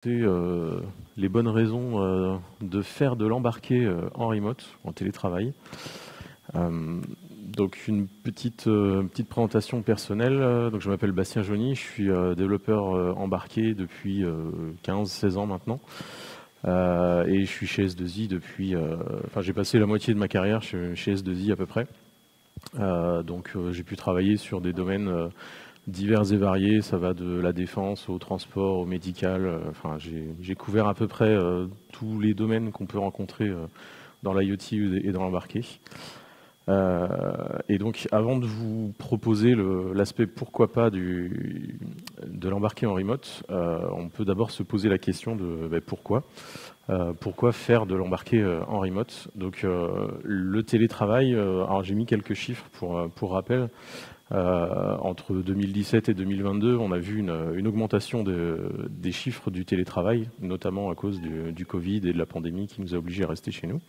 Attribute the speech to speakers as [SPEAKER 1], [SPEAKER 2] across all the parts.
[SPEAKER 1] Les bonnes raisons de faire de l'embarqué en remote, en télétravail. Donc une petite présentation personnelle. Donc je m'appelle Bastien Joly, je suis développeur embarqué depuis 15-16 ans maintenant. Et je suis chez S2I depuis... Enfin j'ai passé la moitié de ma carrière chez S2I à peu près. Donc j'ai pu travailler sur des domaines divers et variés, ça va de la défense au transport, au médical. Enfin, j'ai couvert à peu près tous les domaines qu'on peut rencontrer dans l'IoT et dans l'embarqué. Et donc, avant de vous proposer l'aspect pourquoi pas de l'embarqué en remote, on peut d'abord se poser la question de pourquoi. Pourquoi faire de l'embarqué en remote? Donc, le télétravail, alors j'ai mis quelques chiffres pour rappel. Entre 2017 et 2022, on a vu une augmentation des chiffres du télétravail, notamment à cause du Covid et de la pandémie qui nous a obligés à rester chez nous.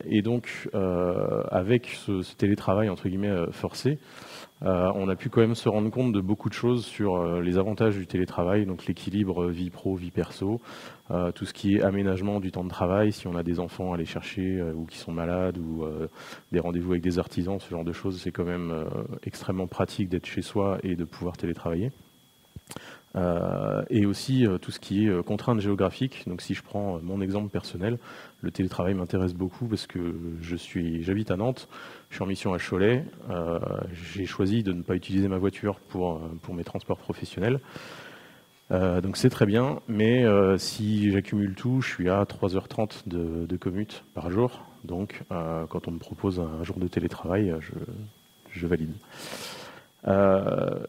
[SPEAKER 1] Et donc, avec ce télétravail entre guillemets forcé, on a pu quand même se rendre compte de beaucoup de choses sur les avantages du télétravail, donc l'équilibre vie pro, vie perso, tout ce qui est aménagement du temps de travail, si on a des enfants à aller chercher ou qui sont malades ou des rendez-vous avec des artisans, ce genre de choses, c'est quand même extrêmement pratique d'être chez soi et de pouvoir télétravailler. Et aussi tout ce qui est contraintes géographiques. Donc si je prends mon exemple personnel, le télétravail m'intéresse beaucoup parce que j'habite à Nantes, je suis en mission à Cholet, j'ai choisi de ne pas utiliser ma voiture pour mes transports professionnels. Donc c'est très bien, mais si j'accumule tout, je suis à 3h30 de commute par jour. Donc quand on me propose un jour de télétravail, je valide.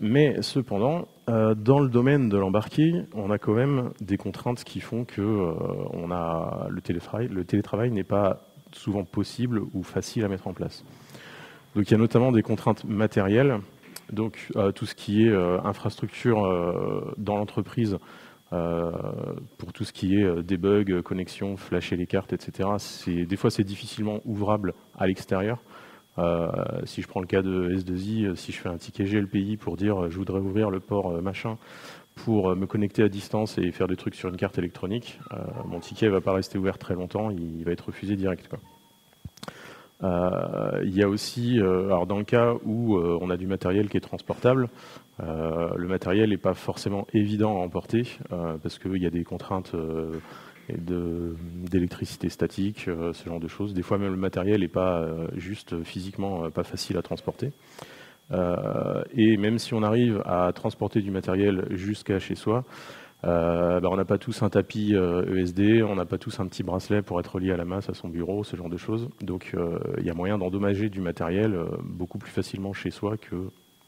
[SPEAKER 1] Mais cependant, dans le domaine de l'embarqué, on a quand même des contraintes qui font que le télétravail n'est pas souvent possible ou facile à mettre en place. Donc il y a notamment des contraintes matérielles, donc tout ce qui est infrastructure dans l'entreprise, pour tout ce qui est debug, connexion, flasher les cartes, etc. Des fois c'est difficilement ouvrable à l'extérieur. Si je prends le cas de S2I, si je fais un ticket GLPI pour dire je voudrais ouvrir le port machin pour me connecter à distance et faire des trucs sur une carte électronique, mon ticket ne va pas rester ouvert très longtemps, il va être refusé direct, quoi. Il y a aussi, alors dans le cas où on a du matériel qui est transportable, le matériel n'est pas forcément évident à emporter parce qu'il y a des contraintes d'électricité statique, ce genre de choses. Des fois même le matériel n'est pas juste physiquement pas facile à transporter. Et même si on arrive à transporter du matériel jusqu'à chez soi, on n'a pas tous un tapis ESD, on n'a pas tous un petit bracelet pour être relié à la masse à son bureau, ce genre de choses. Donc il y a moyen d'endommager du matériel beaucoup plus facilement chez soi que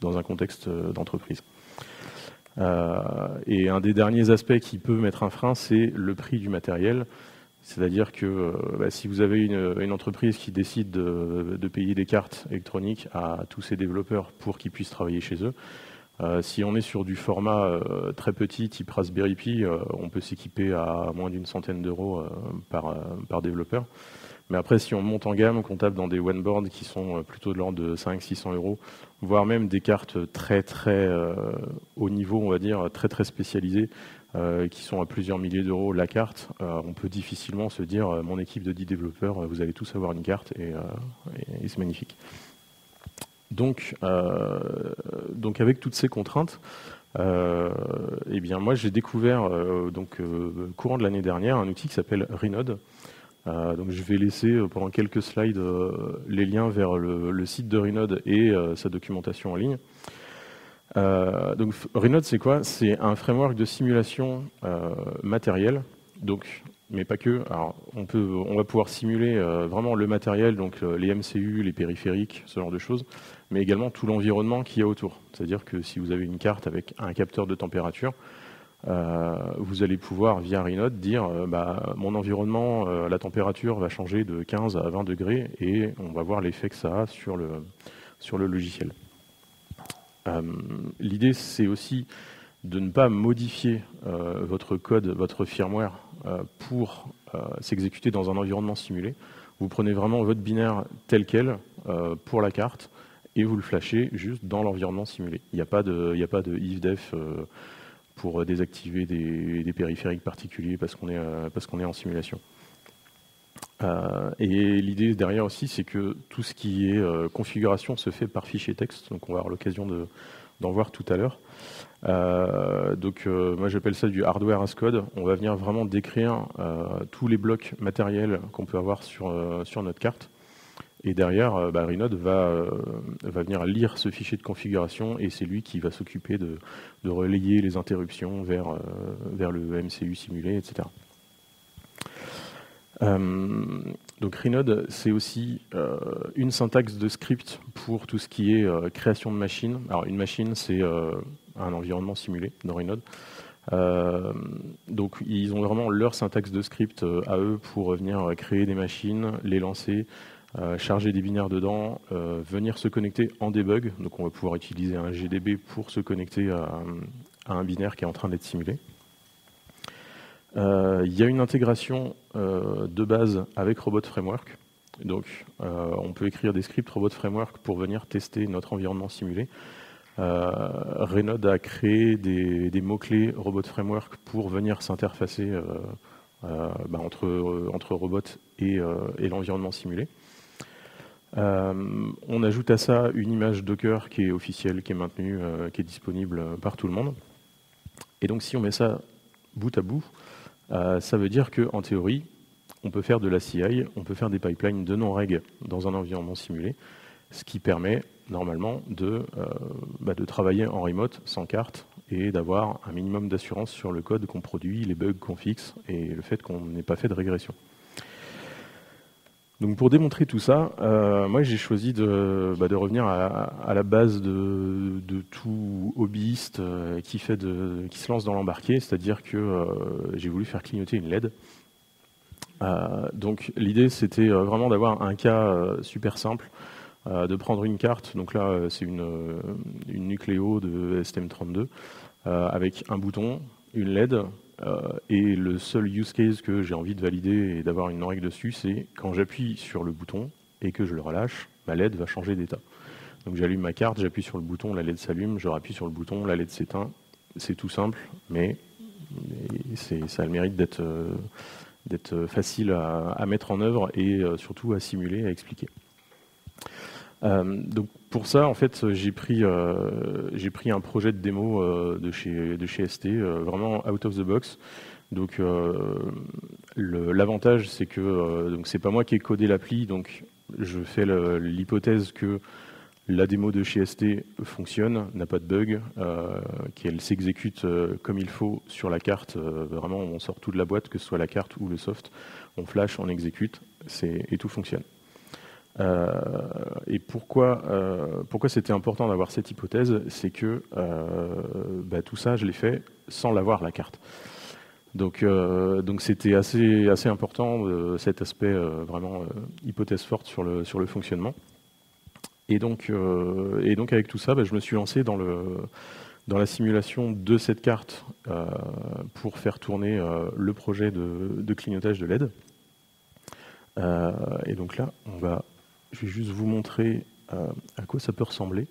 [SPEAKER 1] dans un contexte d'entreprise. Et un des derniers aspects qui peut mettre un frein, c'est le prix du matériel. C'est-à-dire que si vous avez une entreprise qui décide de payer des cartes électroniques à tous ses développeurs pour qu'ils puissent travailler chez eux, si on est sur du format très petit, type Raspberry Pi, on peut s'équiper à moins d'une centaine d'euros par développeur. Mais après, si on monte en gamme, qu'on tape dans des one-board qui sont plutôt de l'ordre de 500-600 euros, voire même des cartes très haut niveau, on va dire, très spécialisées, qui sont à plusieurs milliers d'euros la carte, on peut difficilement se dire, mon équipe de 10 développeurs, vous allez tous avoir une carte, et c'est magnifique. Donc avec toutes ces contraintes, eh bien moi j'ai découvert courant de l'année dernière un outil qui s'appelle Rinode. Donc je vais laisser pendant quelques slides les liens vers le site de Rinode et sa documentation en ligne. Donc Rinode c'est quoi? C'est un framework de simulation matérielle. Donc mais pas que. Alors, on va pouvoir simuler vraiment le matériel, donc les MCU, les périphériques, ce genre de choses, mais également tout l'environnement qu'il y a autour. C'est-à-dire que si vous avez une carte avec un capteur de température, vous allez pouvoir, via Rinode, dire mon environnement, la température va changer de 15 à 20 degrés, et on va voir l'effet que ça a sur le logiciel. L'idée, c'est aussi de ne pas modifier votre code, votre firmware pour s'exécuter dans un environnement simulé. Vous prenez vraiment votre binaire tel quel pour la carte et vous le flashez juste dans l'environnement simulé. Il n'y a pas de if-def pour désactiver des périphériques particuliers parce qu'on est en simulation. Et l'idée derrière aussi, c'est que tout ce qui est configuration se fait par fichier texte, donc on va avoir l'occasion d'en voir tout à l'heure. Moi j'appelle ça du hardware as code. On va venir vraiment décrire tous les blocs matériels qu'on peut avoir sur notre carte. Et derrière, Renode va venir lire ce fichier de configuration et c'est lui qui va s'occuper de relayer les interruptions vers le MCU simulé, etc. Donc Renode, c'est aussi une syntaxe de script pour tout ce qui est création de machines. Alors une machine, c'est un environnement simulé dans Renode. Donc ils ont vraiment leur syntaxe de script à eux pour venir créer des machines, les lancer, charger des binaires dedans, venir se connecter en debug. Donc on va pouvoir utiliser un GDB pour se connecter à un binaire qui est en train d'être simulé. Il y a une intégration de base avec Robot Framework. Donc on peut écrire des scripts Robot Framework pour venir tester notre environnement simulé. Renode a créé des mots-clés Robot Framework pour venir s'interfacer entre Robot et l'environnement simulé. On ajoute à ça une image Docker qui est officielle, qui est maintenue, qui est disponible par tout le monde. Et donc si on met ça bout à bout, ça veut dire qu'en théorie, on peut faire de la CI, on peut faire des pipelines de non-reg dans un environnement simulé, ce qui permet normalement de travailler en remote sans carte et d'avoir un minimum d'assurance sur le code qu'on produit, les bugs qu'on fixe et le fait qu'on n'ait pas fait de régression. Donc pour démontrer tout ça, moi j'ai choisi de revenir à la base de tout hobbyiste qui se lance dans l'embarqué, c'est-à-dire que j'ai voulu faire clignoter une LED. Donc l'idée c'était vraiment d'avoir un cas super simple, de prendre une carte, donc là c'est une Nucléo de STM32, avec un bouton, une LED, et le seul use case que j'ai envie de valider et d'avoir une règle dessus, c'est quand j'appuie sur le bouton et que je le relâche, ma LED va changer d'état. Donc j'allume ma carte, j'appuie sur le bouton, la LED s'allume, je rappuie sur le bouton, la LED s'éteint. C'est tout simple, mais ça a le mérite d'être facile à mettre en œuvre et surtout à simuler, à expliquer. Donc pour ça, en fait, j'ai pris un projet de démo de chez ST, vraiment out of the box. Donc l'avantage, c'est que donc c'est pas moi qui ai codé l'appli, donc je fais l'hypothèse que la démo de chez ST fonctionne, n'a pas de bug, qu'elle s'exécute comme il faut sur la carte. Vraiment, on sort tout de la boîte, que ce soit la carte ou le soft. On flash, on exécute, et tout fonctionne. Et pourquoi c'était important d'avoir cette hypothèse, c'est que tout ça, je l'ai fait sans l'avoir, la carte. Donc c'était assez important, cet aspect vraiment hypothèse forte sur le fonctionnement. Et donc avec tout ça, je me suis lancé dans la simulation de cette carte pour faire tourner le projet de clignotage de LED. Et donc là, je vais juste vous montrer à quoi ça peut ressembler.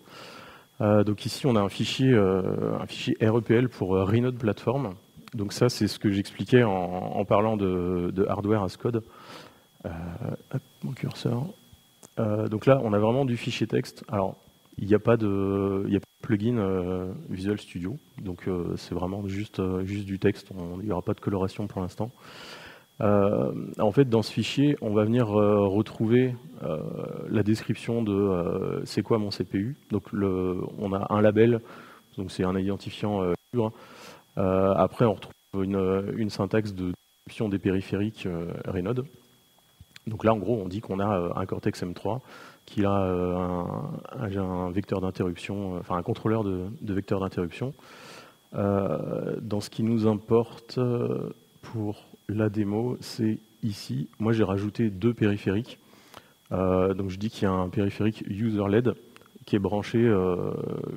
[SPEAKER 1] Donc ici, on a un fichier REPL pour Renode Platform. Donc ça, c'est ce que j'expliquais en parlant de hardware as code. Hop, mon curseur. Donc là, on a vraiment du fichier texte. Alors, il n'y a pas de plugin Visual Studio. Donc c'est vraiment juste du texte. Il n'y aura pas de coloration pour l'instant. En fait, dans ce fichier, on va venir retrouver la description de c'est quoi mon CPU. Donc, on a un label, donc c'est un identifiant libre. Après, on retrouve une syntaxe de description des périphériques Renode. Donc là, en gros, on dit qu'on a un Cortex M3 qui a un vecteur d'interruption, enfin un contrôleur de vecteur d'interruption. Dans ce qui nous importe pour la démo, c'est ici. Moi, j'ai rajouté 2 périphériques. Donc, je dis qu'il y a un périphérique user LED qui est branché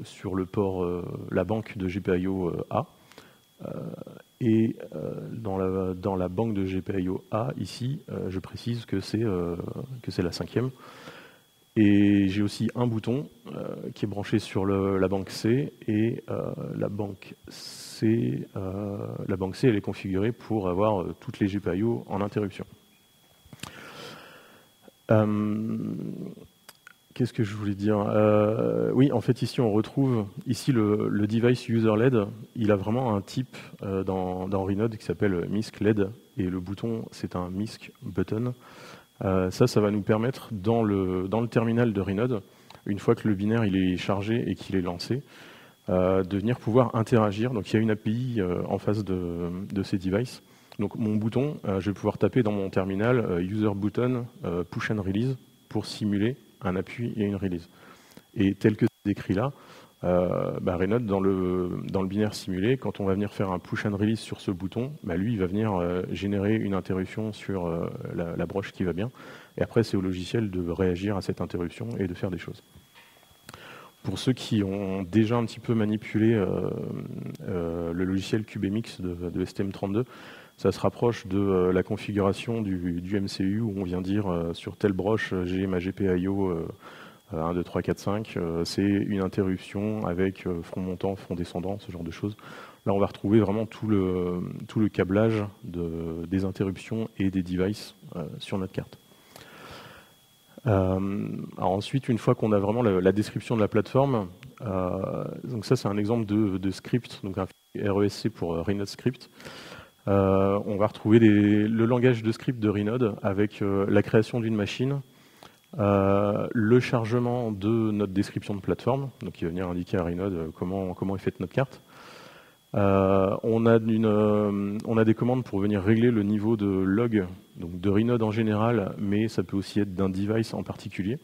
[SPEAKER 1] sur le port, la banque de GPIO A. Et dans la banque de GPIO A, ici, je précise que c'est la 5e. Et j'ai aussi un bouton qui est branché sur la banque C, et la banque C, elle est configurée pour avoir toutes les GPIO en interruption. Qu'est-ce que je voulais dire? Oui, en fait, ici, on retrouve ici le device user-led. Il a vraiment un type dans Renode qui s'appelle MISC-LED, et le bouton, c'est un MISC button. Ça va nous permettre, dans le terminal de Renode, une fois que le binaire il est chargé et qu'il est lancé, de venir pouvoir interagir. Donc, il y a une API en face de ces devices. Donc, mon bouton, je vais pouvoir taper dans mon terminal user button push and release pour simuler un appui et une release. Et tel que c'est décrit là, Renode, dans le binaire simulé, quand on va venir faire un push and release sur ce bouton, lui, il va venir générer une interruption sur la broche qui va bien. Et après, c'est au logiciel de réagir à cette interruption et de faire des choses. Pour ceux qui ont déjà un petit peu manipulé le logiciel CubeMX de STM32, ça se rapproche de la configuration du MCU, où on vient dire sur telle broche, j'ai ma GPIO 1, 2, 3, 4, 5, c'est une interruption avec front montant, front descendant, ce genre de choses. Là, on va retrouver vraiment tout le câblage des interruptions et des devices sur notre carte. Alors ensuite, une fois qu'on a vraiment la description de la plateforme, donc ça c'est un exemple de script, donc un RESC pour Renode Script. On va retrouver le langage de script de Renode avec la création d'une machine, le chargement de notre description de plateforme, donc il va venir indiquer à Renode comment est faite notre carte. On a des commandes pour venir régler le niveau de log, donc de Renode en général, mais ça peut aussi être d'un device en particulier.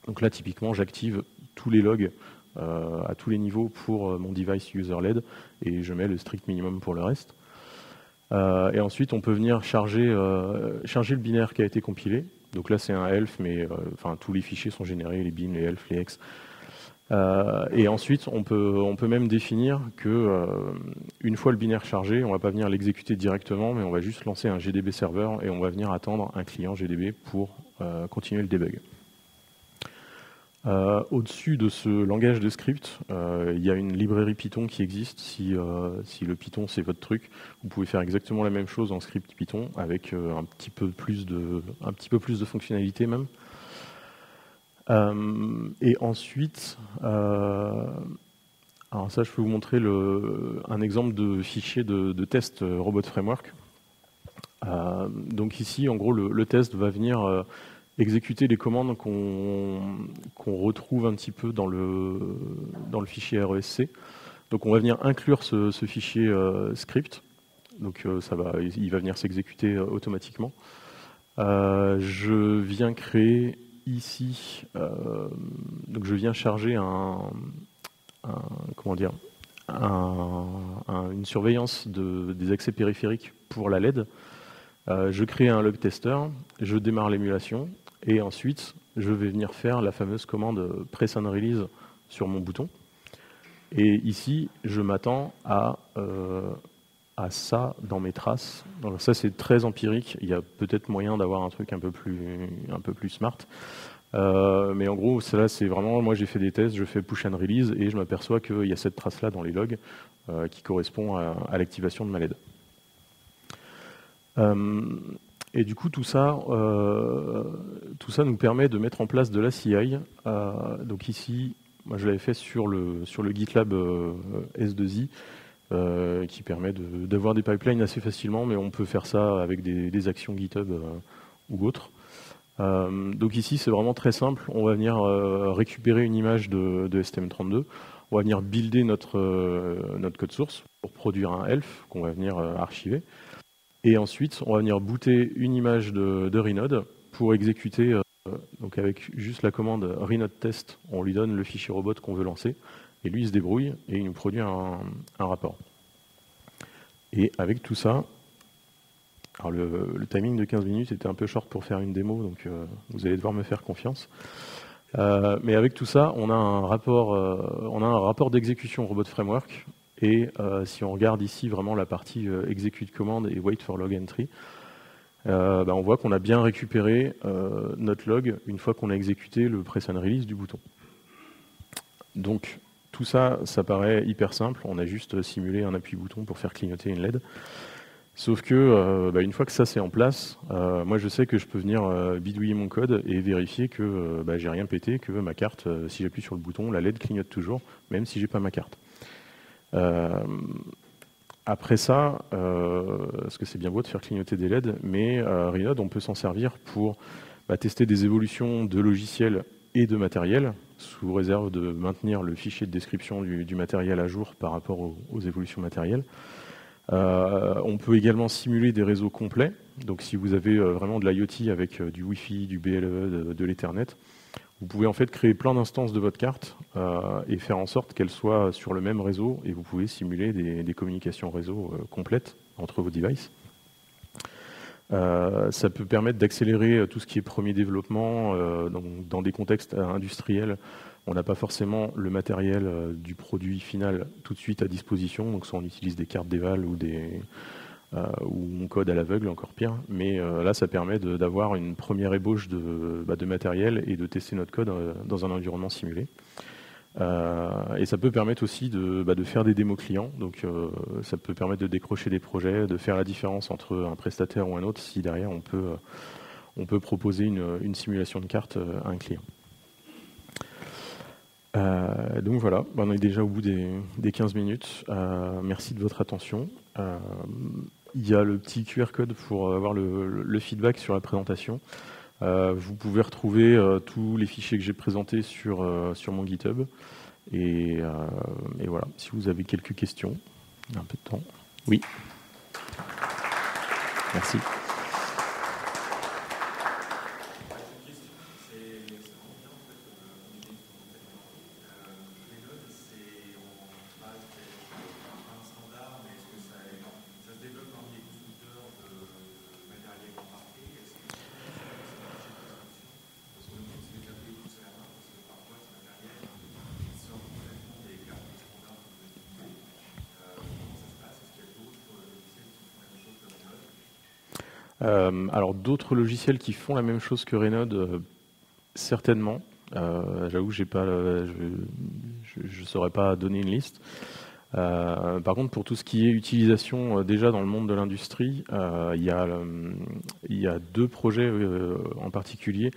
[SPEAKER 1] Donc là, typiquement, j'active tous les logs à tous les niveaux pour mon device user-led, et je mets le strict minimum pour le reste. Et ensuite, on peut venir charger le binaire qui a été compilé. Donc là, c'est un elf, mais tous les fichiers sont générés, les bin, les elf, les hex. Et ensuite, on peut même définir que une fois le binaire chargé, on ne va pas venir l'exécuter directement, mais on va juste lancer un GDB serveur et on va venir attendre un client GDB pour continuer le debug. Au-dessus de ce langage de script, il y a une librairie Python qui existe. Si le Python c'est votre truc, vous pouvez faire exactement la même chose en script Python avec un petit peu plus de fonctionnalités même. Et ensuite, alors ça je peux vous montrer un exemple de fichier de test Robot Framework. Donc ici, en gros, le test va venir exécuter les commandes qu'on retrouve un petit peu dans le fichier RESC. Donc on va venir inclure ce fichier script. Donc il va venir s'exécuter automatiquement. Je viens créer ici, donc je viens charger une surveillance des accès périphériques pour la LED. Je crée un log tester, je démarre l'émulation, et ensuite je vais venir faire la fameuse commande press and release sur mon bouton. Et ici, je m'attends à ça dans mes traces. Donc ça, c'est très empirique. Il y a peut-être moyen d'avoir un truc un peu plus smart. Mais en gros, ça c'est vraiment, moi j'ai fait des tests, je fais push and release et je m'aperçois qu'il y a cette trace-là dans les logs qui correspond à l'activation de ma LED. Et du coup, tout ça nous permet de mettre en place de la CI. Donc ici, moi je l'avais fait sur le GitLab S2I, qui permet d'avoir des pipelines assez facilement, mais on peut faire ça avec des actions GitHub ou autres. Donc ici, c'est vraiment très simple. On va venir récupérer une image de STM32. On va venir builder notre code source pour produire un elf qu'on va venir archiver. Et ensuite, on va venir booter une image de Renode pour exécuter, donc avec juste la commande Renode test, on lui donne le fichier robot qu'on veut lancer. Et lui, il se débrouille et il nous produit un rapport. Et avec tout ça, alors le timing de 15 minutes était un peu short pour faire une démo, donc vous allez devoir me faire confiance. Mais avec tout ça, on a un rapport d'exécution Robot Framework. Et si on regarde ici vraiment la partie execute command et wait for log entry, on voit qu'on a bien récupéré notre log une fois qu'on a exécuté le press and release du bouton. Donc tout ça, ça paraît hyper simple, on a juste simulé un appui-bouton pour faire clignoter une LED. Sauf que une fois que ça c'est en place, moi je sais que je peux venir bidouiller mon code et vérifier que j'ai rien pété, que ma carte, si j'appuie sur le bouton, la LED clignote toujours, même si j'ai pas ma carte. Après ça, parce que c'est bien beau de faire clignoter des LED, mais Renode, on peut s'en servir pour tester des évolutions de logiciels et de matériel, sous réserve de maintenir le fichier de description du matériel à jour par rapport aux évolutions matérielles. On peut également simuler des réseaux complets. Donc si vous avez vraiment de l'IoT avec du Wi-Fi, du BLE, de l'Ethernet, vous pouvez en fait créer plein d'instances de votre carte et faire en sorte qu'elles soient sur le même réseau, et vous pouvez simuler des communications réseau complètes entre vos devices. Ça peut permettre d'accélérer tout ce qui est premier développement dans des contextes industriels. On n'a pas forcément le matériel du produit final tout de suite à disposition, donc soit on utilise des cartes d'éval ou on code à l'aveugle, encore pire. Mais là, ça permet d'avoir une première ébauche de matériel et de tester notre code dans un environnement simulé. Et ça peut permettre aussi de faire des démos clients. Donc ça peut permettre de décrocher des projets, de faire la différence entre un prestataire ou un autre, si derrière on peut proposer une simulation de carte à un client. Donc voilà, on est déjà au bout des 15 minutes. Merci de votre attention. Il y a le petit QR code pour avoir le feedback sur la présentation. Vous pouvez retrouver tous les fichiers que j'ai présentés sur mon GitHub. Et voilà, si vous avez quelques questions, il y a un peu de temps. Oui. Merci. Alors d'autres logiciels qui font la même chose que Renode, certainement. J'avoue, je ne saurais pas donner une liste. Par contre, pour tout ce qui est utilisation déjà dans le monde de l'industrie, il y a deux projets en particulier.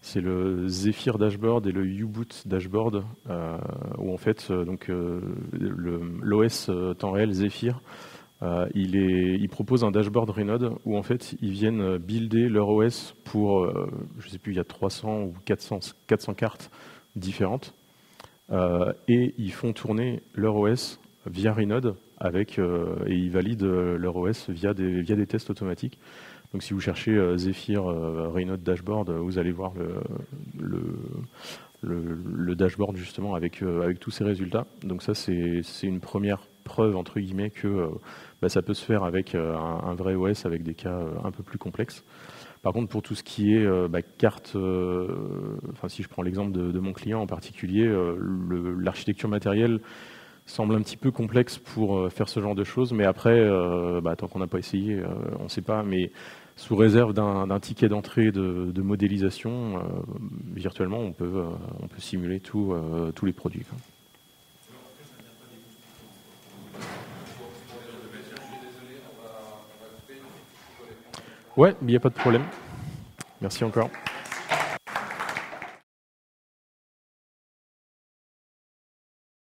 [SPEAKER 1] C'est le Zephyr Dashboard et le U-Boot Dashboard, où en fait l'OS temps réel Zephyr, il propose un dashboard Renode où en fait ils viennent builder leur OS pour, je ne sais plus, il y a 300 ou 400 cartes différentes, et ils font tourner leur OS via Renode et ils valident leur OS via des tests automatiques. Donc si vous cherchez Zephyr Renode Dashboard, vous allez voir le dashboard justement avec tous ces résultats. Donc ça c'est une première preuve entre guillemets que ça peut se faire avec un vrai OS avec des cas un peu plus complexes. Par contre, pour tout ce qui est carte, si je prends l'exemple de mon client en particulier, l'architecture matérielle semble un petit peu complexe pour faire ce genre de choses, mais après, tant qu'on n'a pas essayé, on ne sait pas, mais sous réserve d'un ticket d'entrée de modélisation, virtuellement, on peut simuler tous les produits. Ouais, il n'y a pas de problème. Merci encore.